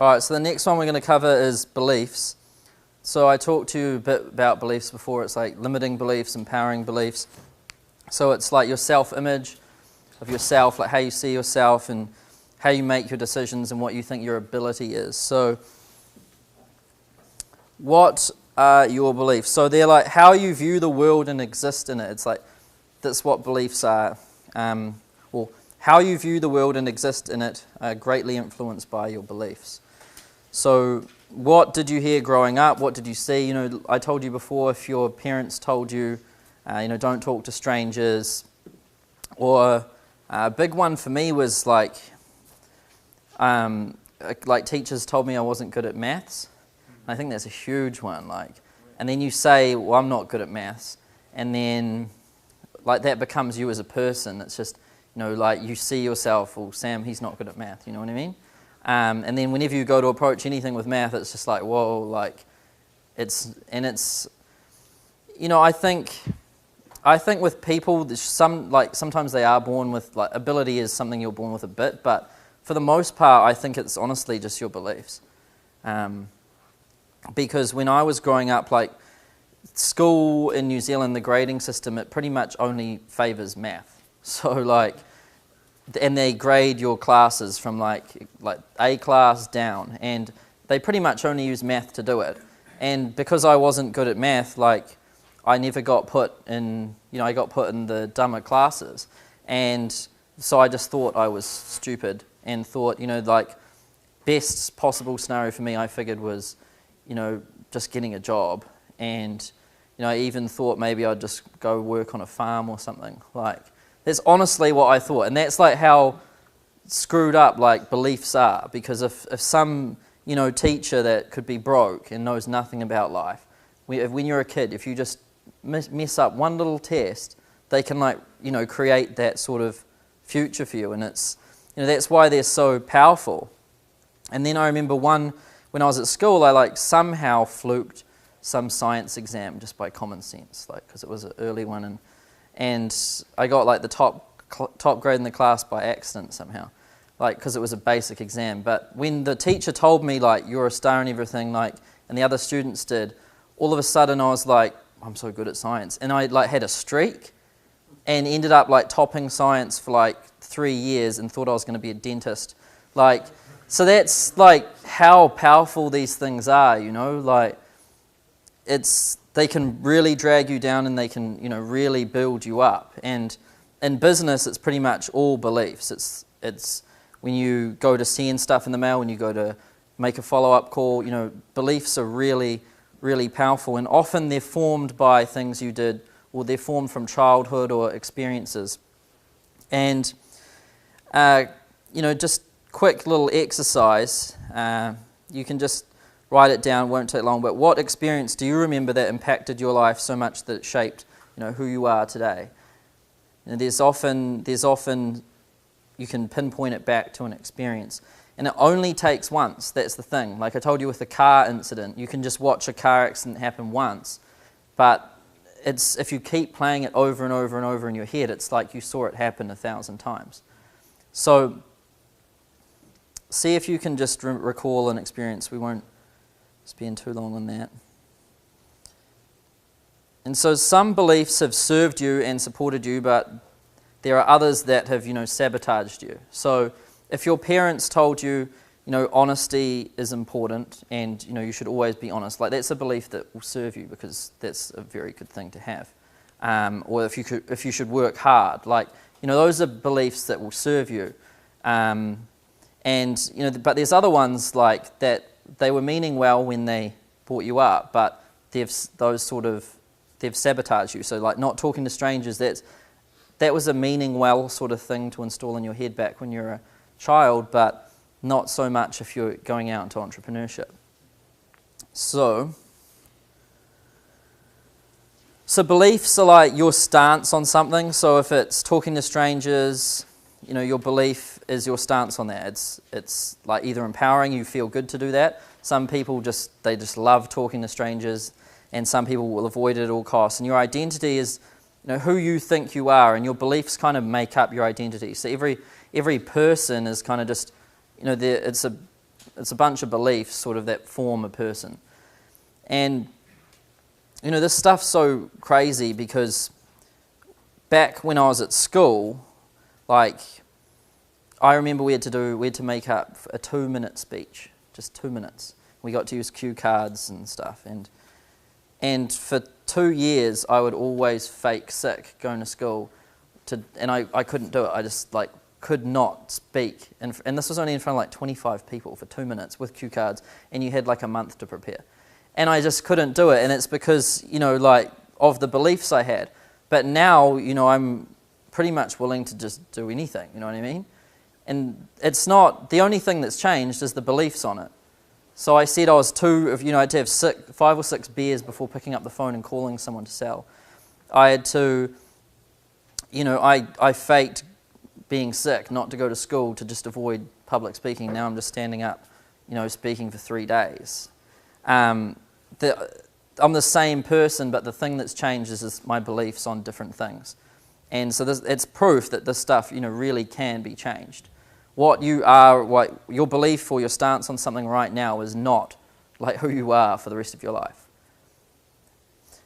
All right, so the next one we're going to cover is beliefs. So I talked to you a bit about beliefs before. It's like limiting beliefs, empowering beliefs. So it's like your self-image of yourself, like how you see yourself and how you make your decisions and what you think your ability is. So what are your beliefs? So they're like how you view the world and exist in it. It's like that's what beliefs are. Well, how you view the world and exist in it are greatly influenced by your beliefs. So what did you hear growing up? What did you see? You know, I told you before, if your parents told you, don't talk to strangers. Or a big one for me was like teachers told me I wasn't good at maths. I think that's a huge one. And then you say, well, I'm not good at maths. And then that becomes you as a person. It's just, you see yourself, well, Sam, he's not good at math. You know what I mean? And then whenever you go to approach anything with math, it's just like, whoa, I think with people, sometimes they are born with, ability is something you're born with a bit, but for the most part, I think it's honestly just your beliefs. Because when I was growing up, school in New Zealand, the grading system, it pretty much only favours math. So and they grade your classes from A class down, and they pretty much only use math to do it. And because I wasn't good at math, I never got put in, I got put in the dumber classes. And so I just thought I was stupid and thought, best possible scenario for me, I figured was, just getting a job. And, I even thought maybe I'd just go work on a farm or something. That's honestly what I thought. And that's how screwed up beliefs are. Because if some, teacher that could be broke and knows nothing about life, when you're a kid, if you just mess up one little test, they can create that sort of future for you. And it's, that's why they're so powerful. And then I remember when I was at school, I somehow fluked some science exam just by common sense, because it was an early one, and I got the top grade in the class by accident somehow, because it was a basic exam. But when the teacher told me you're a star and everything, and the other students did, all of a sudden I was I'm so good at science, and I had a streak, and ended up topping science for 3 years, and thought I was going to be a dentist, So that's how powerful these things are, they can really drag you down, and they can, really build you up. And in business, it's pretty much all beliefs. It's when you go to send stuff in the mail, when you go to make a follow-up call, beliefs are really, really powerful. And often they're formed by things you did, or they're formed from childhood or experiences. And, just quick little exercise. You can just write it down, won't take long, but what experience do you remember that impacted your life so much that it shaped, who you are today? And there's often you can pinpoint it back to an experience. And it only takes once, that's the thing. Like I told you with the car incident, you can just watch a car accident happen once, but if you keep playing it over and over and over in your head, it's like you saw it happen 1,000 times. So see if you can just recall an experience. We won't spend too long on that. And so some beliefs have served you and supported you, but there are others that have, sabotaged you. So if your parents told you, honesty is important and, you should always be honest, that's a belief that will serve you because that's a very good thing to have. Or if you should work hard, those are beliefs that will serve you. But there's other ones that they were meaning well when they brought you up, but they've sabotaged you. So not talking to strangers, that was a meaning well sort of thing to install in your head back when you're a child, but not so much if you're going out into entrepreneurship. So beliefs are your stance on something. So if it's talking to strangers, your belief is your stance on that. It's either empowering, you feel good to do that. Some people just love talking to strangers, and some people will avoid it at all costs. And your identity is who you think you are, and your beliefs kind of make up your identity. So every person is kind of just, it's it's a bunch of beliefs sort of that form a person. And, you know, this stuff's so crazy because back when I was at school, like, I remember we had to make up a 2-minute speech, just 2 minutes. We got to use cue cards and stuff. And for 2 years, I would always fake sick going to school, and I couldn't do it. I just, like, could not speak. And this was only in front of, like, 25 people for 2 minutes with cue cards, and you had, like, a month to prepare. And I just couldn't do it, and it's because, you know, like, of the beliefs I had. But now, you know, I'm pretty much willing to just do anything, you know what I mean? And it's not, the only thing that's changed is the beliefs on it. So I said I was I had to have 5 or 6 beers before picking up the phone and calling someone to sell. I had to, you know, I faked being sick, not to go to school, to just avoid public speaking. Now I'm just standing up, you know, speaking for 3 days. I'm the same person, but the thing that's changed is my beliefs on different things. And so it's proof that this stuff, you know, really can be changed. What you are, what your belief or your stance on something right now is not like who you are for the rest of your life.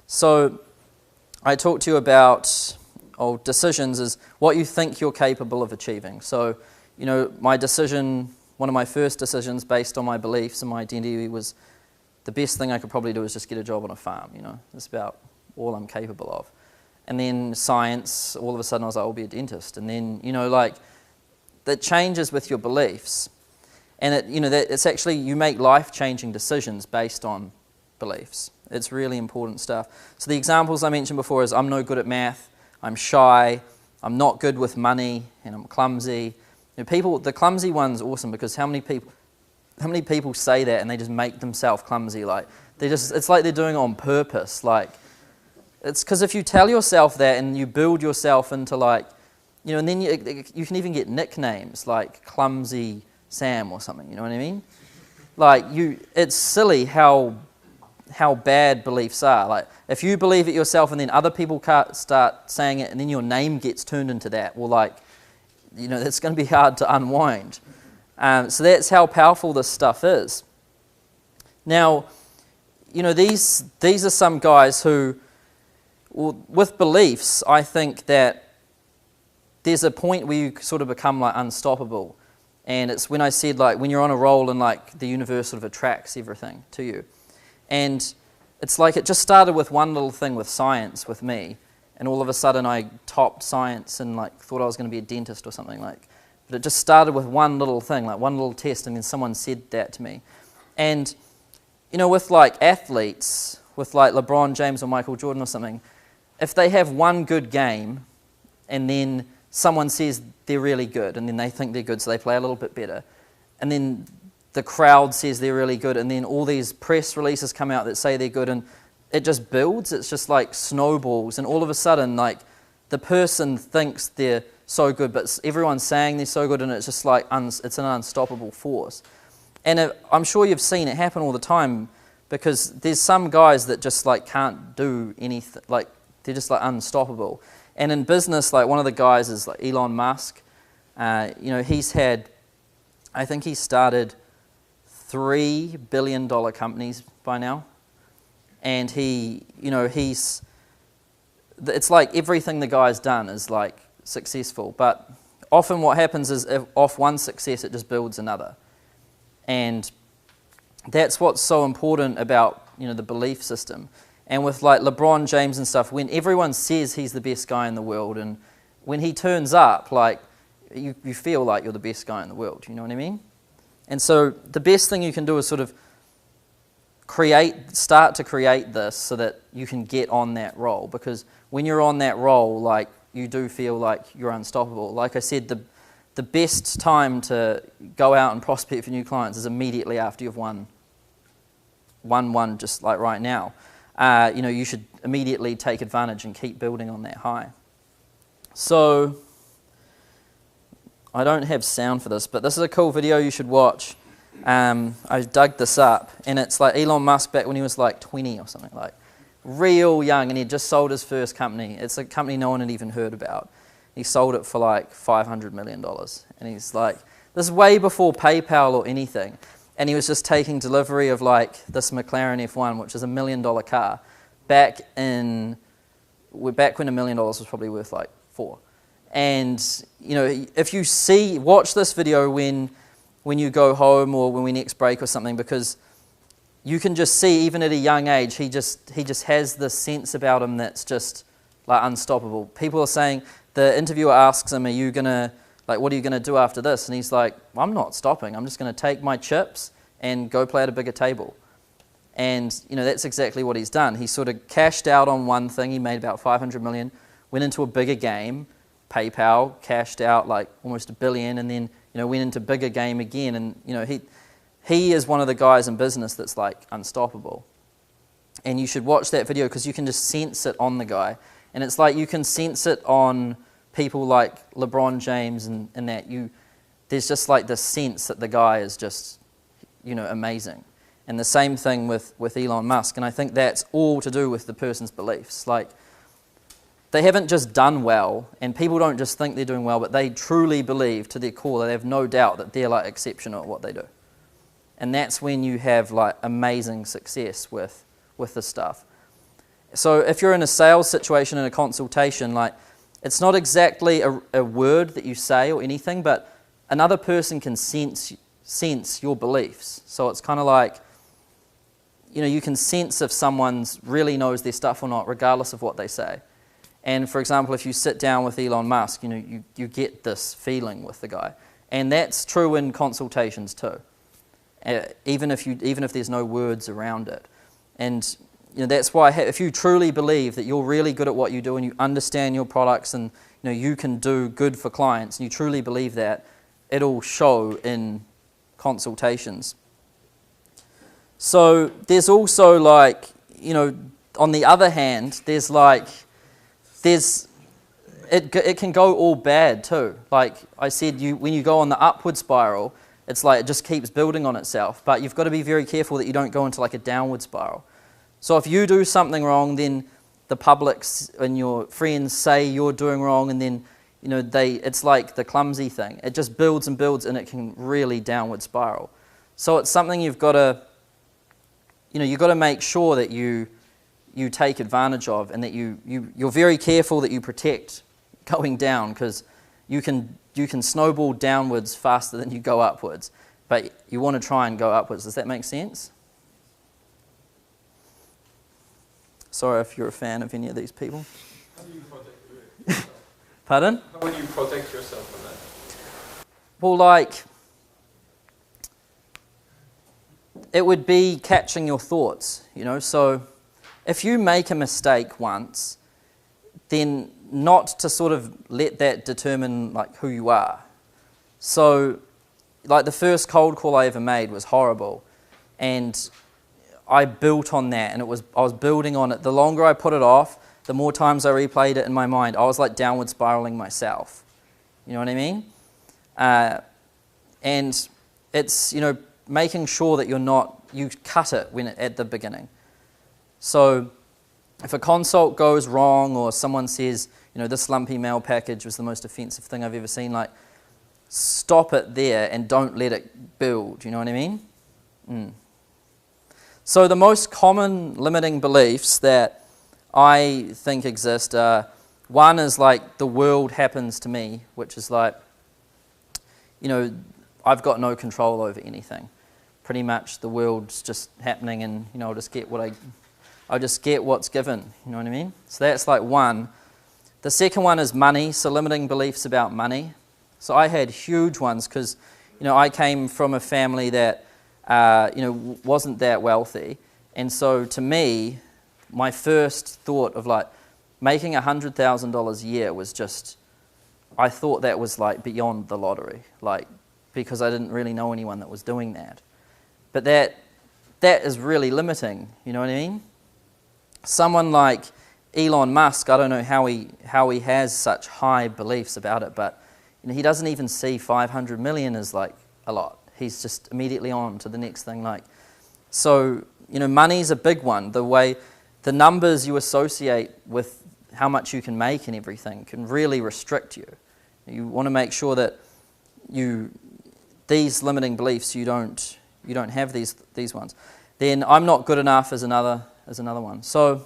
So I talked to you about decisions is what you think you're capable of achieving. So, you know, one of my first decisions based on my beliefs and my identity was the best thing I could probably do is just get a job on a farm, you know. That's about all I'm capable of. And then science, all of a sudden I was like, I'll be a dentist. And then, you know, like, that changes with your beliefs. And it's actually, you make life-changing decisions based on beliefs. It's really important stuff. So the examples I mentioned before is I'm no good at math, I'm shy, I'm not good with money, and I'm clumsy. You know, the clumsy one's awesome because how many people say that and they just make themselves clumsy? Like, it's like they're doing it on purpose. Like, it's because if you tell yourself that and you build yourself into, like, you know, and then you can even get nicknames like Clumsy Sam or something, you know what I mean? Like, it's silly how bad beliefs are. Like, if you believe it yourself and then other people start saying it and then your name gets turned into that, well, like, you know, it's going to be hard to unwind. So that's how powerful this stuff is. Now, you know, these are some guys who, well, with beliefs, I think that there's a point where you sort of become like unstoppable. And it's when I said, like, when you're on a roll and like the universe sort of attracts everything to you. And it's like it just started with one little thing with science with me. And all of a sudden I topped science and like thought I was going to be a dentist or something like. But it just started with one little thing, like one little test, and then someone said that to me. And, you know, with like athletes, with like LeBron James or Michael Jordan or something, if they have one good game and then someone says they're really good and then they think they're good, so they play a little bit better, and then the crowd says they're really good, and then all these press releases come out that say they're good, and it just builds. It's just like snowballs, and all of a sudden, like, the person thinks they're so good, but everyone's saying they're so good, and it's just like it's an unstoppable force. And I'm sure you've seen it happen all the time, because there's some guys that just like can't do anything, like they're just like unstoppable. And in business, like one of the guys is like Elon Musk. You know, I think he started $3 billion companies by now. And it's like everything the guy's done is like successful. But often what happens is off one success, it just builds another. And that's what's so important about, you know, the belief system. And with like LeBron James and stuff, when everyone says he's the best guy in the world, and when he turns up, like, you feel like you're the best guy in the world, you know what I mean? And so the best thing you can do is sort of start to create this so that you can get on that roll, because when you're on that roll, like, you do feel like you're unstoppable. Like I said, the best time to go out and prospect for new clients is immediately after you've won one, just like right now. You know, you should immediately take advantage and keep building on that high. So, I don't have sound for this, but this is a cool video you should watch. I dug this up, and it's like Elon Musk back when he was like 20 or something, like real young, and he had just sold his first company. It's a company no one had even heard about. He sold it for like $500 million, and he's like, this is way before PayPal or anything. and he was just taking delivery of like this McLaren F1, which is $1 million car, back when $1 million was probably worth like 4. And you know, if you watch this video when you go home or when we next break or something, because you can just see, even at a young age, he just has this sense about him that's just like unstoppable. People are saying, the interviewer asks him, what are you gonna do after this? And he's like, well, I'm not stopping. I'm just gonna take my chips and go play at a bigger table. And you know, that's exactly what he's done. He sort of cashed out on one thing. He made about 500 million, went into a bigger game, PayPal, cashed out like almost $1 billion, and then you know, went into bigger game again. And you know, he is one of the guys in business that's like unstoppable. And you should watch that video because you can just sense it on the guy. And it's like you can sense it on people like LeBron James and that. There's just like this sense that the guy is just, you know, amazing. And the same thing with Elon Musk. And I think that's all to do with the person's beliefs. Like, they haven't just done well, and people don't just think they're doing well, but they truly believe to their core, they have no doubt that they're like exceptional at what they do. And that's when you have like amazing success with this stuff. So if you're in a sales situation, in a consultation, like, it's not exactly a word that you say or anything, but another person can sense your beliefs. So it's kind of like, you know, you can sense if someone's really knows their stuff or not, regardless of what they say. And for example, if you sit down with Elon Musk, you know, you get this feeling with the guy. And that's true in consultations too. Even if there's no words around it. And you know, that's why if you truly believe that you're really good at what you do and you understand your products and you know, you can do good for clients, and you truly believe that, it'll show in consultations. So there's also like, you know, on the other hand, it can go all bad too. Like I said, when you go on the upward spiral, it's like it just keeps building on itself. But you've got to be very careful that you don't go into like a downward spiral. So if you do something wrong, then the public and your friends say you're doing wrong, and then you know it's like the clumsy thing. It just builds and builds, and it can really downward spiral. So it's something you've got to, you know, you've got to make sure that you take advantage of, and that you're very careful that you protect going down, because you can snowball downwards faster than you go upwards. But you want to try and go upwards. Does that make sense? Sorry if you're a fan of any of these people. How do you protect yourself? Pardon? How would you protect yourself from that? Well, like, it would be catching your thoughts, you know. So if you make a mistake once, then not to sort of let that determine like who you are. So like the first cold call I ever made was horrible, and I built on that, and I was building on it. The longer I put it off, the more times I replayed it in my mind. I was like downward spiraling myself. You know what I mean? And it's, you know, making sure that you cut it at the beginning. So if a consult goes wrong, or someone says, you know, this lumpy mail package was the most offensive thing I've ever seen, like, stop it there and don't let it build. You know what I mean? So the most common limiting beliefs that I think exist are, one is like the world happens to me, which is like, you know, I've got no control over anything. Pretty much the world's just happening, and you know, I just get what's given. You know what I mean? So that's like one. The second one is money. So limiting beliefs about money. So I had huge ones because, you know, I came from a family that you know, wasn't that wealthy. And so to me, my first thought of like making $100,000 a year was just, I thought that was like beyond the lottery, like, because I didn't really know anyone that was doing that. But that is really limiting, you know what I mean? Someone like Elon Musk, I don't know how he has such high beliefs about it, but you know, he doesn't even see 500 million as like a lot. He's just immediately on to the next thing. Like, so, you know, money's a big one. The numbers you associate with how much you can make and everything can really restrict you. You want to make sure that these limiting beliefs, you don't you don't have these ones, then I'm not good enough as another one. So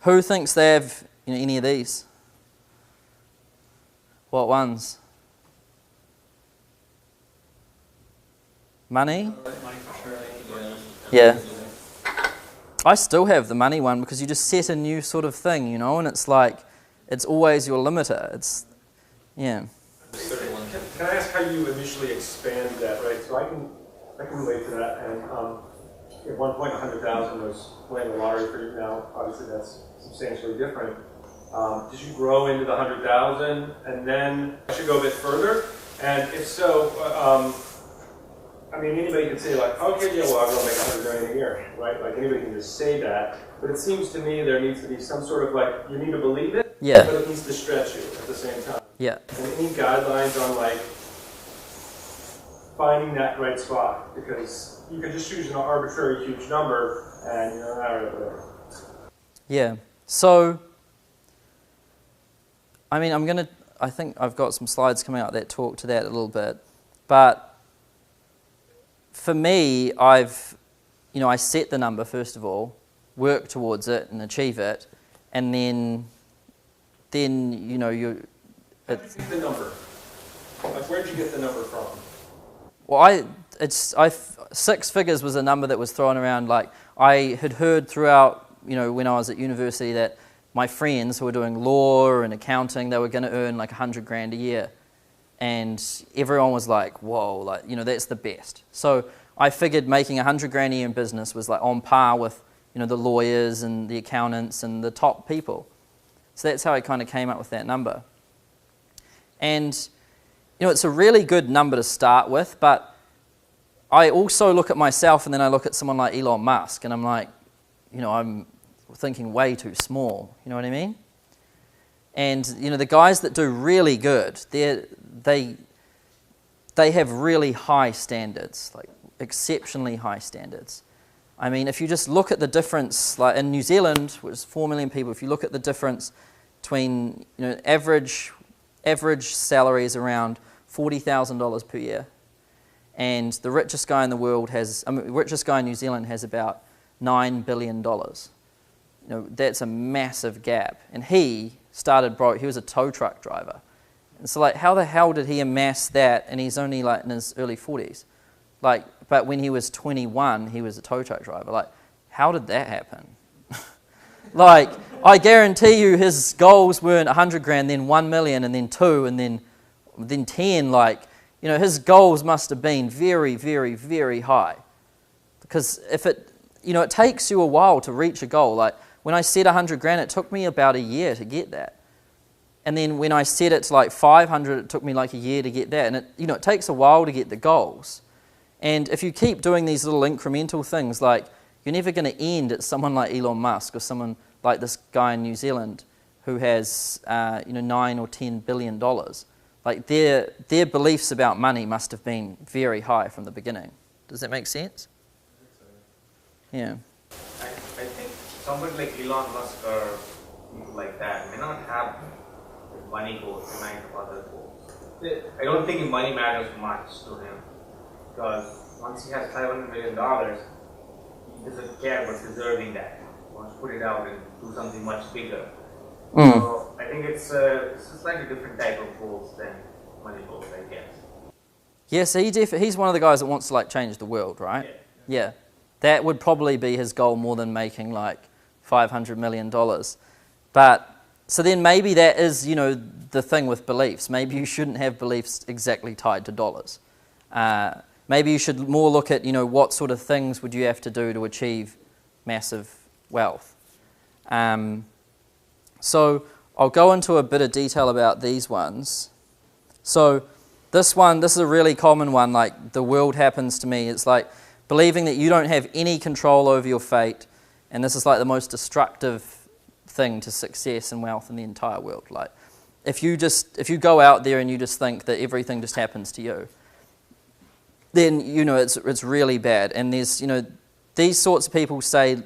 who thinks they have any of these? What ones? Money? Yeah. I still have the money one because you just set a new sort of thing, and it's like, it's always your limiter. Yeah. Can I ask how you initially expand that, right? So I can relate to that. And at one point, 100,000 was winning the lottery for you. Now, obviously, that's substantially different. Did you grow into the 100,000 and then I should go a bit further? And if so, I mean, anybody can say like, okay, yeah, well, I'm going to make 100 million a year, right? Like anybody can just say that. But it seems to me there needs to be some sort of like, you need to believe it, Yeah. but it needs to stretch you at the same time. Yeah. And any guidelines on like finding that right spot? Because you can just choose an arbitrary huge number and whatever. Yeah. So, I mean, I think I've got some slides coming out that talk to that a little bit. But for me, I set the number first of all, work towards it and achieve it, and then you. How did you get the number? Like, where did you get the number from? Well, 6 figures was a number that was thrown around. Like, I had heard throughout, when I was at university that my friends who were doing law and accounting, they were going to earn like 100 grand a year. And everyone was like, whoa, like, that's the best. So I figured making 100 grand a year in business was like on par with, the lawyers and the accountants and the top people. So that's how I kind of came up with that number. And, it's a really good number to start with, but I also look at myself and then I look at someone like Elon Musk and I'm like, I'm thinking way too small, you know what I mean? And, the guys that do really good, they have really high standards, like exceptionally high standards. I mean, if you just look at the difference, like in New Zealand, which is 4 million people, if you look at the difference between, average salary is around $40,000 per year, and the richest guy in the world richest guy in New Zealand has about $9 billion. That's a massive gap. And he started broke. He was a tow truck driver. And so, like, how the hell did he amass that? And he's only, like, in his early 40s. Like, but when he was 21, he was a tow truck driver. Like, how did that happen? Like, I guarantee you his goals weren't 100 grand, then 1 million, and then 2, and then 10. Like, his goals must have been very, very, very high. Because if it takes you a while to reach a goal. Like, when I set 100 grand, it took me about a year to get that. And then when I set it to like 500, it took me like a year to get that. And it takes a while to get the goals. And if you keep doing these little incremental things, like, you're never going to end at someone like Elon Musk or someone like this guy in New Zealand who has, $9 or $10 billion. Like, their beliefs about money must have been very high from the beginning. Does that make sense? Yeah. I think somebody like Elon Musk or people like that may not have money goals in mind of other goals. I don't think money matters much to him because once he has $500 million, he doesn't care about preserving that. He wants to put it out and do something much bigger. So I think it's a slightly different type of goals than money goals, I guess. Yeah, so he's one of the guys that wants to like change the world, right? Yeah. That would probably be his goal more than making like $500 million. But, so then maybe that is, the thing with beliefs. Maybe you shouldn't have beliefs exactly tied to dollars. Maybe you should more look at, what sort of things would you have to do to achieve massive wealth. So I'll go into a bit of detail about these ones. So this is a really common one, like the world happens to me. It's like believing that you don't have any control over your fate, and this is like the most destructive thing to success and wealth in the entire world. Like, if you go out there and you just think that everything just happens to you, then it's really bad. And there's these sorts of people say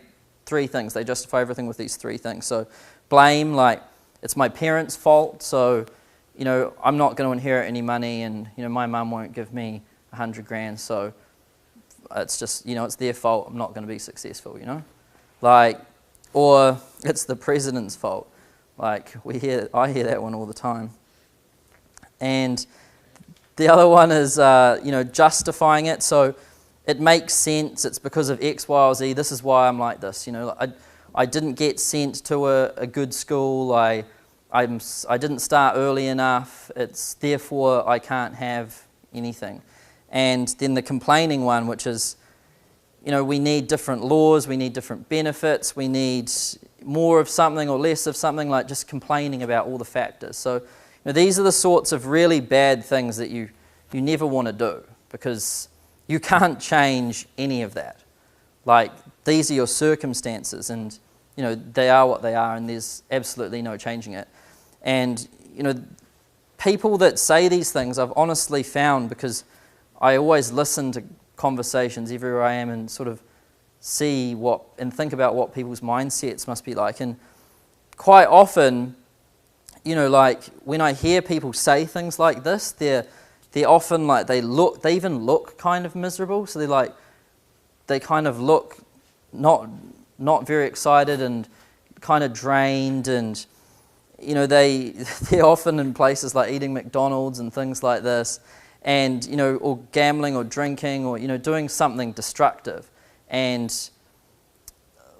3 things. They justify everything with these 3 things. So blame, like it's my parents' fault, so I'm not going to inherit any money, and my mum won't give me 100 grand, so it's just, it's their fault, I'm not going to be successful, Like, or it's the president's fault. Like, I hear that one all the time. And the other one is, justifying it. So it makes sense. It's because of X, Y, or Z. This is why I'm like this. I didn't get sent to a good school. I didn't start early enough. It's therefore I can't have anything. And then the complaining one, which is, we need different laws, we need different benefits, we need more of something or less of something, like just complaining about all the factors. So these are the sorts of really bad things that you never want to do, because you can't change any of that. Like, these are your circumstances, and they are what they are, and there's absolutely no changing it. And people that say these things, I've honestly found, because I always listen to conversations everywhere I am and sort of see and think about what people's mindsets must be like. And quite often, like when I hear people say things like this, they're often like, they even look kind of miserable. So they kind of look not very excited and kind of drained, and they're often in places like eating McDonald's and things like this, and or gambling or drinking or doing something destructive. And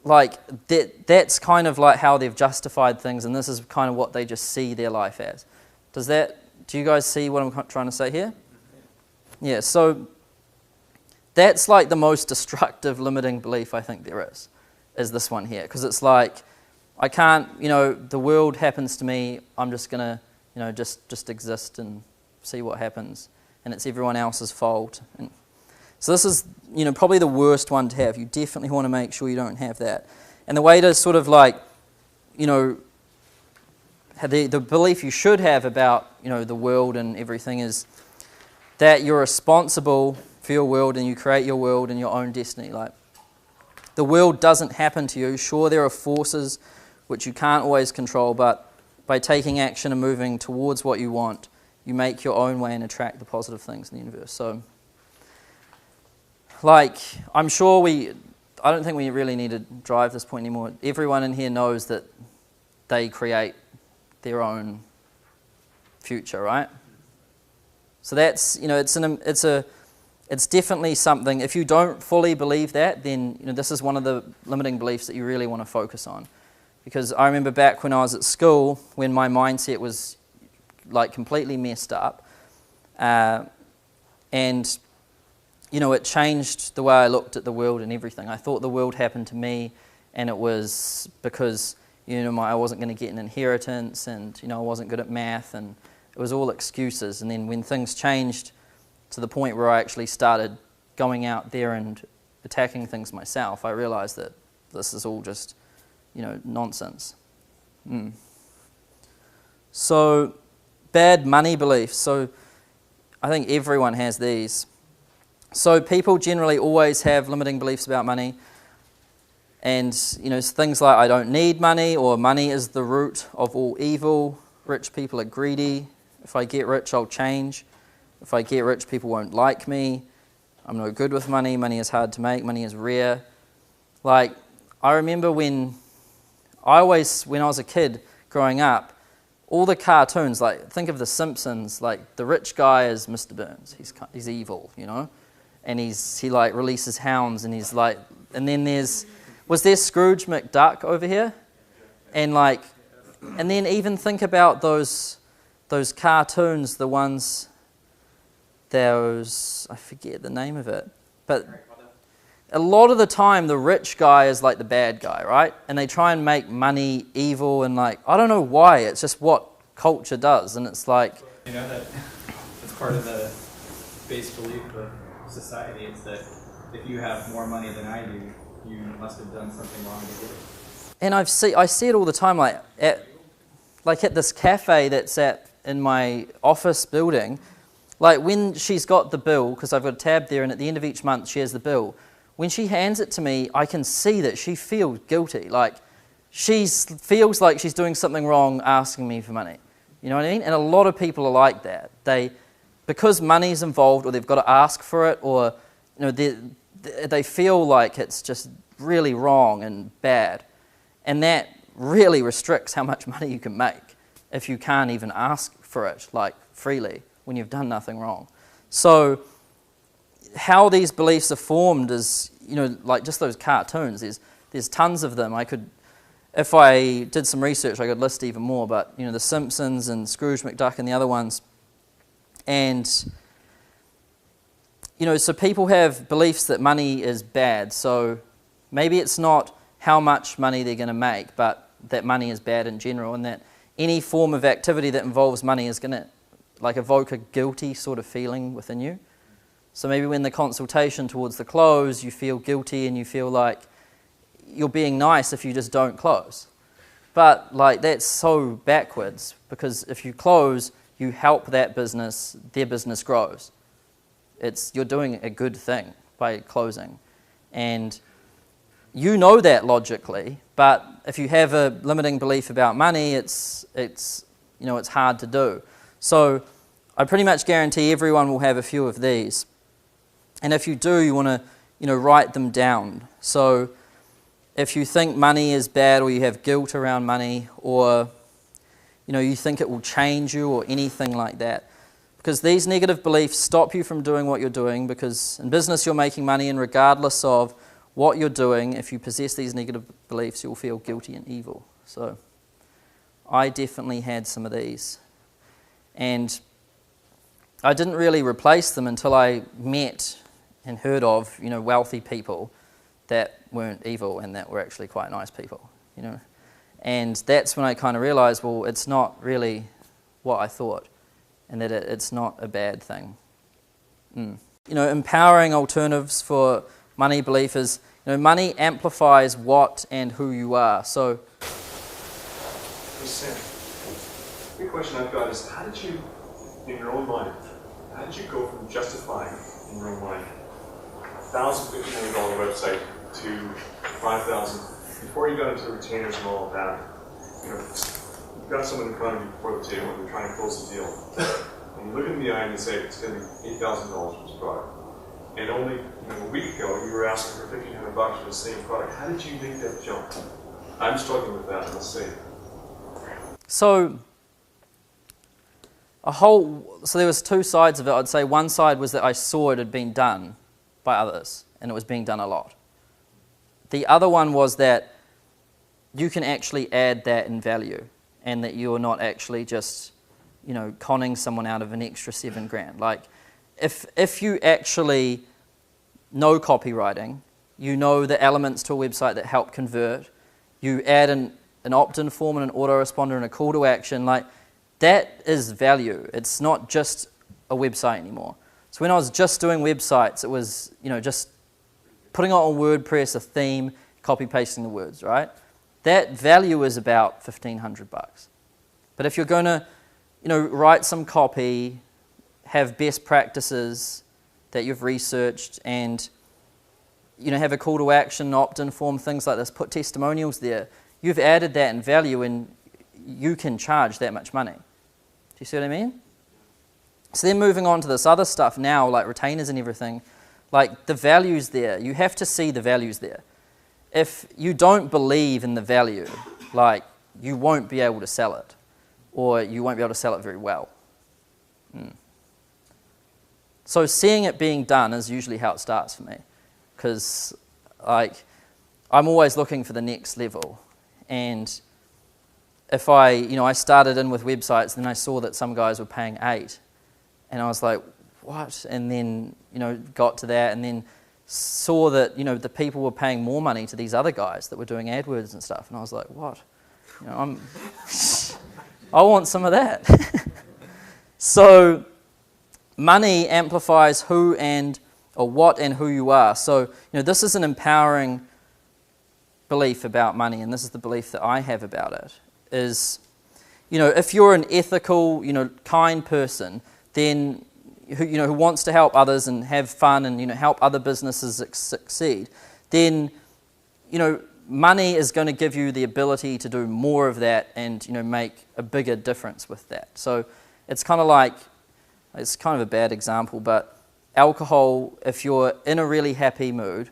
like that's kind of like how they've justified things, and this is kind of what they just see their life as. Do you guys see what I'm trying to say here? Yeah, so that's like the most destructive limiting belief I think there is this one here, because it's like, I can't, the world happens to me, I'm just going to, just exist and see what happens, and it's everyone else's fault. And so this is, probably the worst one to have. You definitely want to make sure you don't have that. And the way to sort of like, the belief you should have about, the world and everything is that you're responsible for your world, and you create your world and your own destiny. Like, the world doesn't happen to you. Sure, there are forces which you can't always control, but by taking action and moving towards what you want, you make your own way and attract the positive things in the universe. So, like, I'm sure I don't think we really need to drive this point anymore. Everyone in here knows that they create their own future, right? So that's, it's definitely something. If you don't fully believe that, then this is one of the limiting beliefs that you really want to focus on. Because I remember back when I was at school, when my mindset was like completely messed up, and it changed the way I looked at the world and everything. I thought the world happened to me, and it was because I wasn't going to get an inheritance, and I wasn't good at math, and it was all excuses. And then when things changed to the point where I actually started going out there and attacking things myself, I realized that this is all just, nonsense. So, bad money beliefs. So, I think everyone has these. So, people generally always have limiting beliefs about money. And, things like, I don't need money, or money is the root of all evil. Rich people are greedy. If I get rich, I'll change. If I get rich, people won't like me. I'm no good with money. Money is hard to make. Money is rare. Like, I remember when I was a kid growing up, all the cartoons, like, think of The Simpsons, like, the rich guy is Mr. Burns. He's evil, and he like releases hounds, and he's like, and then was there Scrooge McDuck over here? And then even think about those cartoons, the ones, I forget the name of it, but a lot of the time the rich guy is like the bad guy, right? And they try and make money evil, and I don't know why, it's just what culture does, and it's like... That's part of the base belief of society, is that if you have more money than I do, you must have done something wrong to get it. And I see it all the time, at this cafe that's in my office building, like when she's got the bill, because I've got a tab there, and at the end of each month she has the bill. When she hands it to me, I can see that she feels guilty. Like, she feels like she's doing something wrong asking me for money. You know what I mean? And a lot of people are like that. Because money's involved, or they've got to ask for it, or they feel like it's just really wrong and bad. And that really restricts how much money you can make if you can't even ask for it, like freely, when you've done nothing wrong. So how these beliefs are formed is, like just those cartoons, there's tons of them. If I did some research, I could list even more, but, The Simpsons and Scrooge McDuck and the other ones. And, so people have beliefs that money is bad. So maybe it's not how much money they're going to make, but that money is bad in general, and that any form of activity that involves money is going to evoke a guilty sort of feeling within you. So maybe when the consultation towards the close, you feel guilty and you feel like you're being nice if you just don't close. But that's so backwards, because if you close, you help that business, their business grows. You're doing a good thing by closing. And you know that logically, but if you have a limiting belief about money, it's hard to do. So I pretty much guarantee everyone will have a few of these. And if you do, you want to write them down. So if you think money is bad, or you have guilt around money, or you think it will change you, or anything like that, because these negative beliefs stop you from doing what you're doing, because in business you're making money, and regardless of what you're doing, if you possess these negative beliefs, you'll feel guilty and evil. So I definitely had some of these. And I didn't really replace them until I met and heard of, wealthy people that weren't evil and that were actually quite nice people, And that's when I kind of realized, well, it's not really what I thought, and that it's not a bad thing. Empowering alternatives for money belief is, money amplifies what and who you are. So, Hey Sam, the question I've got is, how did you, in your own mind, how did you go from justifying in your own mind $1,050 million website to 5,000 before you got into retainers and all of that? You've got someone in front of you before the table and you're trying to close the deal. And you look in the eye and you say it's going to be $8,000 for this product. And only a week ago you were asking for $1,500 for the same product. How did you make that jump? I'm struggling with that, let's say. So there was two sides of it. I'd say one side was that I saw it had been done by others, and it was being done a lot. The other one was that you can actually add that in value, and that you're not actually just, conning someone out of an extra $7,000. Like, if you actually know copywriting, you know the elements to a website that help convert, you add an opt-in form and an autoresponder and a call to action, that is value. It's not just a website anymore. So when I was just doing websites, it was, just putting it on WordPress, a theme, copy-pasting the words, right? That value is about $1,500. But if you're going to, write some copy, have best practices that you've researched, and, have a call to action, opt-in form, things like this, put testimonials there, you've added that in value, and you can charge that much money. Do you see what I mean? So then moving on to this other stuff now, like retainers and everything, the value's there. You have to see the values there. If you don't believe in the value, you won't be able to sell it, or you won't be able to sell it very well. So seeing it being done is usually how it starts for me, because I'm always looking for the next level. And if I started in with websites, then I saw that some guys were paying $8, and I was like, what? And then, got to that, and then saw that, the people were paying more money to these other guys that were doing AdWords and stuff, and I was like, what? I want some of that. So money amplifies who or what and who you are. So, this is an empowering belief about money, and this is the belief that I have about it, is, if you're an ethical, kind person, then, who wants to help others and have fun and, help other businesses succeed, then, money is going to give you the ability to do more of that and, make a bigger difference with that. So it's kind of a bad example, but alcohol, if you're in a really happy mood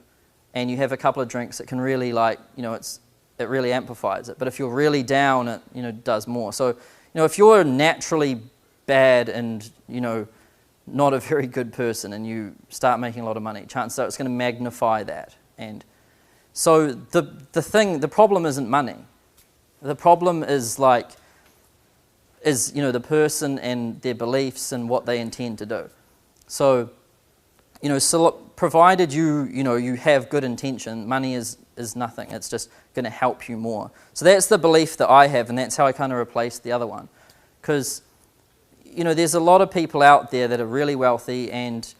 and you have a couple of drinks, it can really it really amplifies it. But if you're really down, it does more. So, if you're naturally bad and, not a very good person and you start making a lot of money, chances are it's going to magnify that. And so the problem isn't money. The problem is the person and their beliefs and what they intend to do. So, provided you have good intention, money is nothing. It's just going to help you more. So that's the belief that I have, and that's how I kind of replaced the other one. Because, there's a lot of people out there that are really wealthy, and,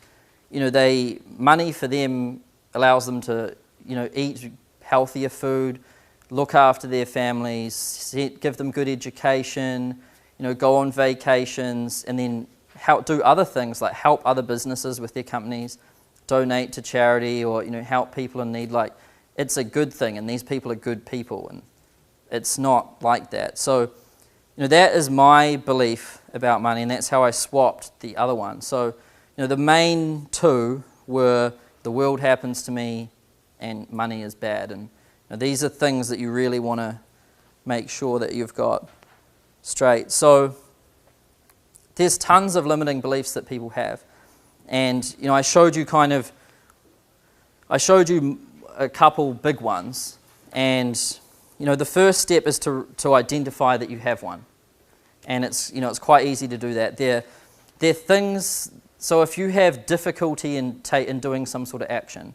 money for them allows them to, eat healthier food, look after their families, give them good education, go on vacations, and then do other things like help other businesses with their companies, donate to charity, or help people in need. Like, it's a good thing, and these people are good people, and it's not like that. So, that is my belief about money, and that's how I swapped the other one. So, the main two were the world happens to me and money is bad, and these are things that you really want to make sure that you've got straight. So, there's tons of limiting beliefs that people have, and I showed you a couple big ones, and the first step is to identify that you have one, and it's quite easy to do that. They're things. So if you have difficulty in doing some sort of action,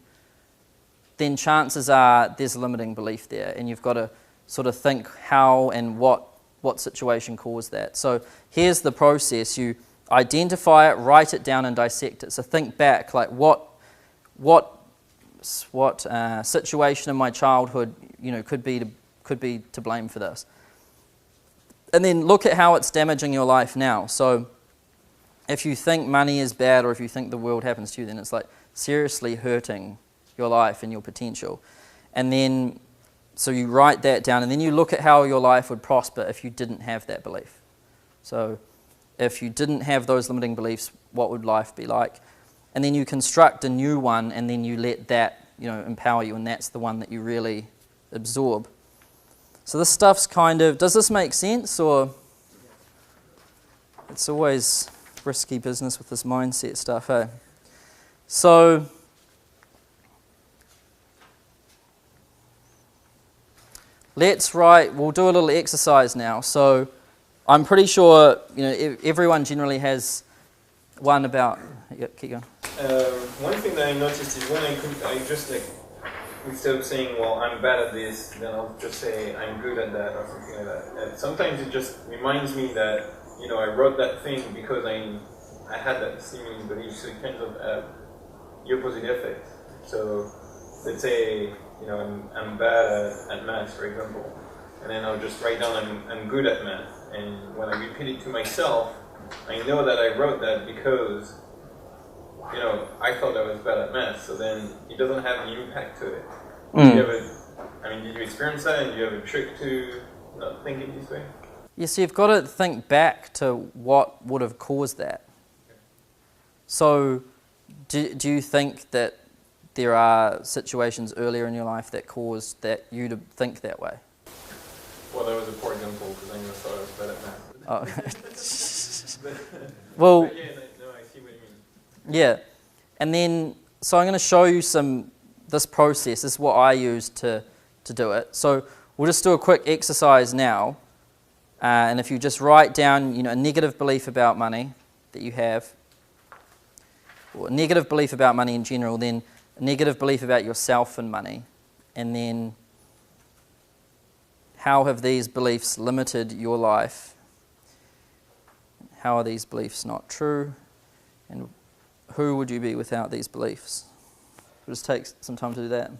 then chances are there's a limiting belief there, and you've got to sort of think how and what situation caused that. So here's the process. You identify it, write it down, and dissect it. So think back, like what situation in my childhood could be to blame for this, and then look at how it's damaging your life now. So if you think money is bad, or if you think the world happens to you, then it's like seriously hurting your life and your potential. And then so you write that down, and then you look at how your life would prosper if you didn't have that belief. So if you didn't have those limiting beliefs, what would life be like? And then you construct a new one, and then you let that empower you, and that's the one that you really absorb. So this stuff's does this make sense? Or it's always risky business with this mindset stuff, eh? So we'll do a little exercise now. So I'm pretty sure everyone generally has one about. Yeah, keep going. One thing that I noticed is when I just instead of saying, well, I'm bad at this, then I'll just say I'm good at that or something like that. And sometimes it just reminds me that, I wrote that thing because I had that seeming belief, so it kind of the opposite effect. So let's say, I'm bad at math, for example, and then I'll just write down I'm good at math. And when I repeat it to myself, I know that I wrote that because I thought I was bad at math, so then it doesn't have the impact to it. Did you experience that, and do you have a trick to not thinking this way? Yes, so you've got to think back to what would have caused that. So do you think that there are situations earlier in your life that caused you to think that way? Well, that was a poor example because I thought I was bad at math. Oh. Well, But yeah, no, I see what you mean. yeah. And then, so I'm going to show you this process. This is what I use to do it. So we'll just do a quick exercise now. And if you just write down, a negative belief about money that you have, or a negative belief about money in general, then a negative belief about yourself and money, and then how have these beliefs limited your life? How are these beliefs not true? And who would you be without these beliefs? We'll just take some time to do that.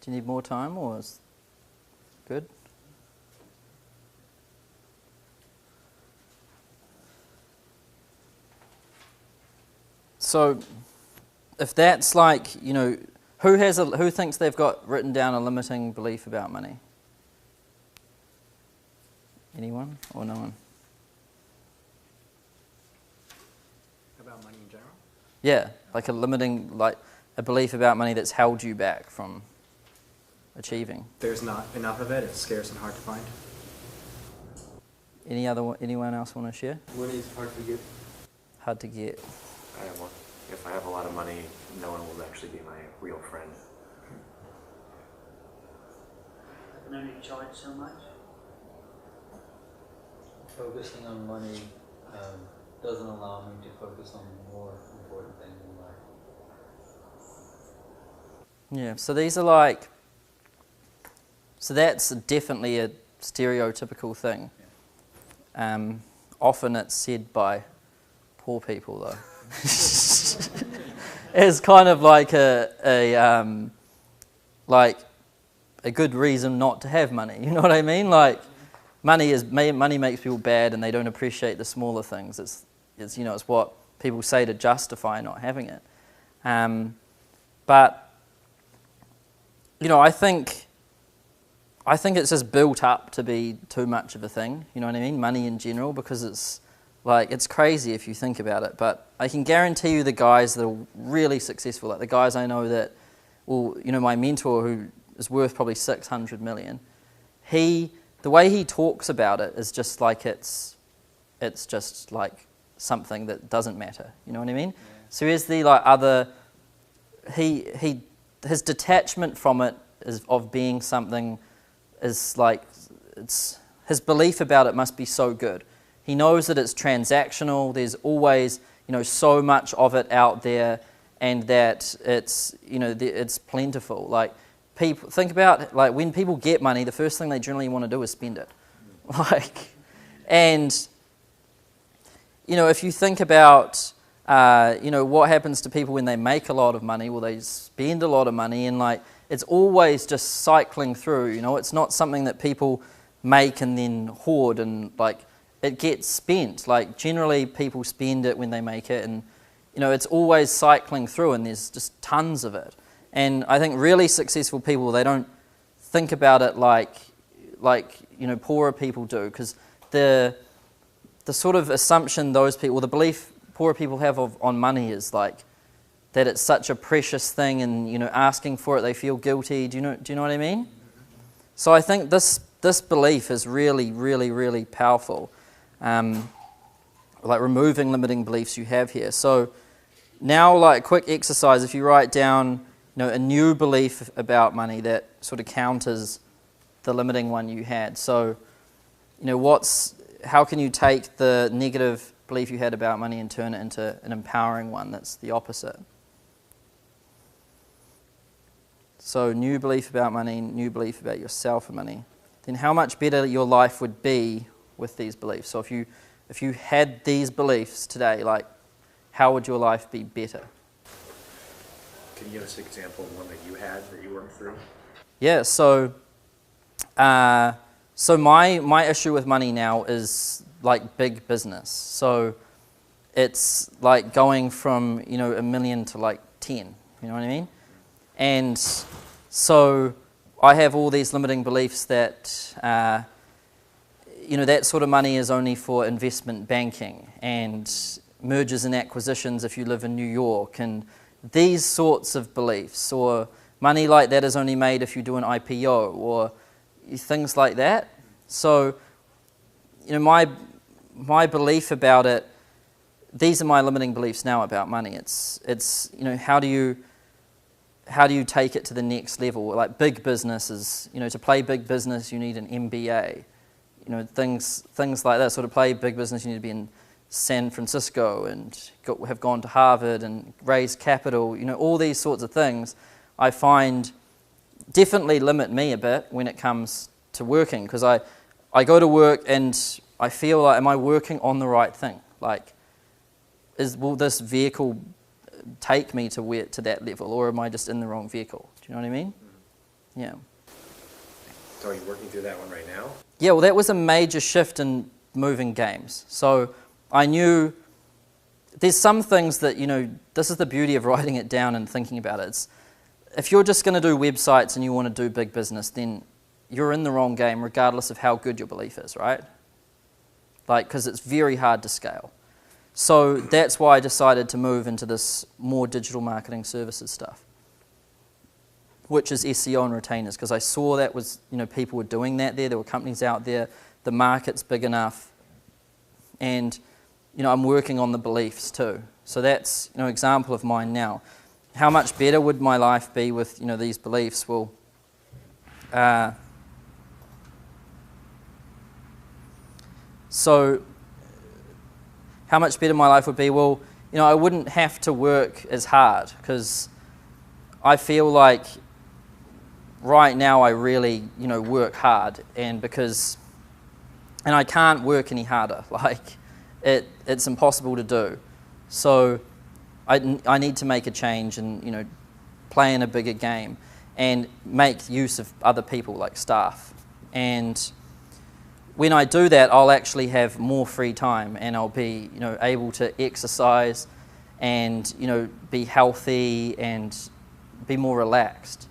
Do you need more time, or is good? So, if that's like, who thinks they've got written down a limiting belief about money? Anyone or no one? About money in general? Yeah, like a belief about money that's held you back from achieving. There's not enough of it. It's scarce and hard to find. Anyone else want to share? Money is hard to get. Hard to get. I have one. If I have a lot of money, no one will actually be my real friend. I can only charge so much. Focusing on money doesn't allow me to focus on more important things in life. Yeah, so that's definitely a stereotypical thing. Often it's said by poor people, though. It's kind of like a good reason not to have money. You know what I mean? Like, money makes people bad, and they don't appreciate the smaller things. It's what people say to justify not having it. But I think it's just built up to be too much of a thing. You know what I mean? Money in general, because it's crazy if you think about it. But I can guarantee you, the guys that are really successful, like the guys I know that, my mentor, who is worth probably 600 million, the way he talks about it is just like it's just like something that doesn't matter. You know what I mean? Yeah. So here's the his detachment from it of being something is like, his belief about it must be so good. He knows that it's transactional. There's always so much of it out there, and that it's plentiful. Like, people think about, like, when people get money, the first thing they generally want to do is spend it. If you think about what happens to people when they make a lot of money, well, they spend a lot of money, and it's always just cycling through. It's not something that people make and then hoard, and it gets spent. Generally people spend it when they make it, and it's always cycling through, and there's just tons of it. And I think really successful people, they don't think about it like poorer people do, because the sort of assumption those people, the belief poorer people have on money is that it's such a precious thing, and asking for it they feel guilty. Do you know what I mean? So I think this belief is really, really, really powerful. Removing limiting beliefs you have here. So now, quick exercise. If you write down a new belief about money that sort of counters the limiting one you had. So how can you take the negative belief you had about money and turn it into an empowering one that's the opposite? So new belief about money, new belief about yourself and money. Then how much better your life would be with these beliefs. So if you had these beliefs today, how would your life be better? Can you give us an example of one that you had that you worked through? Yeah, so my issue with money now is big business. So it's going from $1 million to 10. You know what I mean? And so I have all these limiting beliefs that that sort of money is only for investment banking and mergers and acquisitions if you live in New York, and these sorts of beliefs, or money like that is only made if you do an IPO, or things like that. So my belief about it, these are my limiting beliefs now about money. It's how do you take it to the next level? Big business is, to play big business you need an MBA. Things like that. So to play big business you need to be in San Francisco and have gone to Harvard and raised capital. All these sorts of things I find definitely limit me a bit when it comes to working, because I go to work and I feel like, am I working on the right thing? Will this vehicle take me to that level, or am I just in the wrong vehicle? Do you know what I mean? Yeah. So are you working through that one right now? Yeah, well, that was a major shift in moving games. So I knew there's some things that, this is the beauty of writing it down and thinking about it. It's, if you're just going to do websites and you want to do big business, then you're in the wrong game regardless of how good your belief is, right? Because it's very hard to scale. So that's why I decided to move into this more digital marketing services stuff, which is SEO and retainers, because I saw that was, people were doing that there. There were companies out there. The market's big enough. And, I'm working on the beliefs too. So that's, an example of mine now. How much better would my life be with, these beliefs? Well, so how much better my life would be? Well, I wouldn't have to work as hard, because I feel like right now I really, work hard, and I can't work any harder. It's impossible to do. So I need to make a change and, play in a bigger game and make use of other people like staff. And when I do that, I'll actually have more free time, and I'll be, able to exercise and, be healthy and be more relaxed.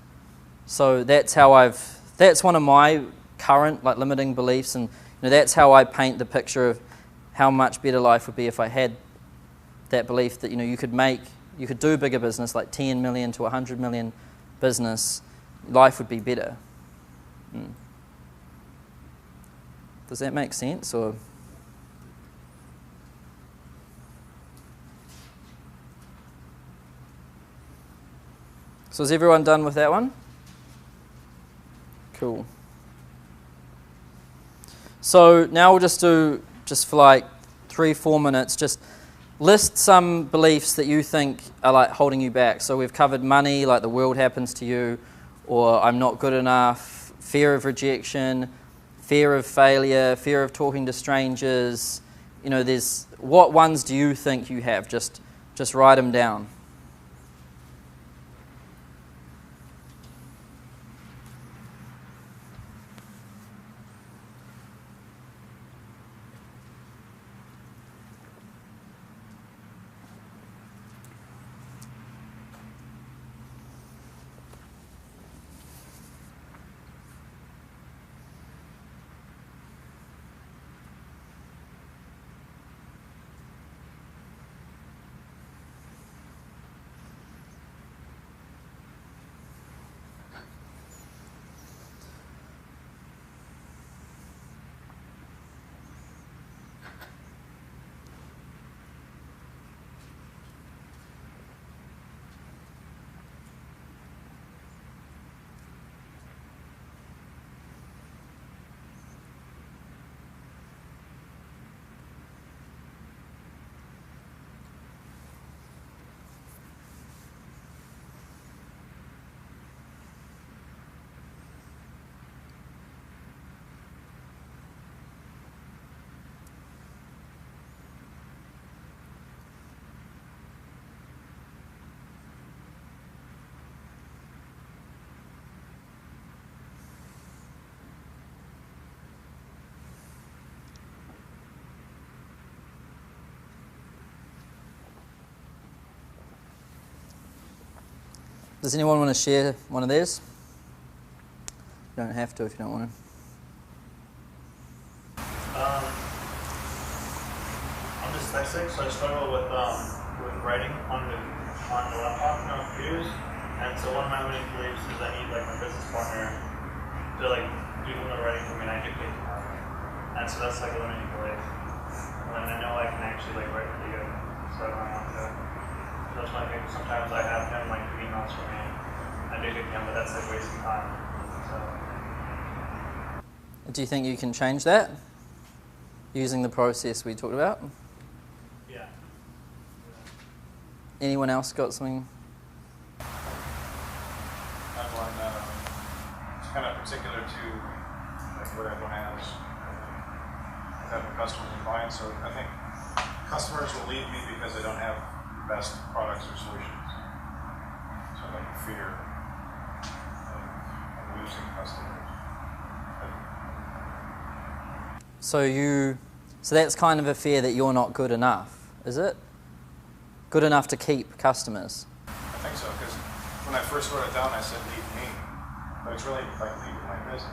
So that's one of my current limiting beliefs, and that's how I paint the picture of how much better life would be if I had that belief that you could do bigger business, like 10 million to 100 million business. Life would be better. Does that make sense? Or so is everyone done with that one? Cool. So now we'll just do, for 3-4 minutes, just list some beliefs that you think are holding you back. So we've covered money, like the world happens to you, or I'm not good enough, fear of rejection, fear of failure, fear of talking to strangers. What ones do you think you have? Just write them down. Does anyone want to share one of theirs? You don't have to if you don't want to. I'm dyslexic, so I struggle with writing on the laptop, computers. And so one of my limiting beliefs is I need my business partner to do the writing for me, and I dictate to her. And so that's a limiting belief. And I know I can actually write pretty good, so I don't want to. That's my thing. Sometimes I have him do emails for me. I dictate to him, but that's wasting time. So. Do you think you can change that using the process we talked about? Yeah. Anyone else got something? That one, it's kind of particular to what everyone has. Having customers and clients, so I think customers will leave me because they don't have the best products or solutions. So fear of losing customers. So that's kind of a fear that you're not good enough, is it? Good enough to keep customers? I think so, because when I first wrote it down, I said leave me, but it's really like leave my business,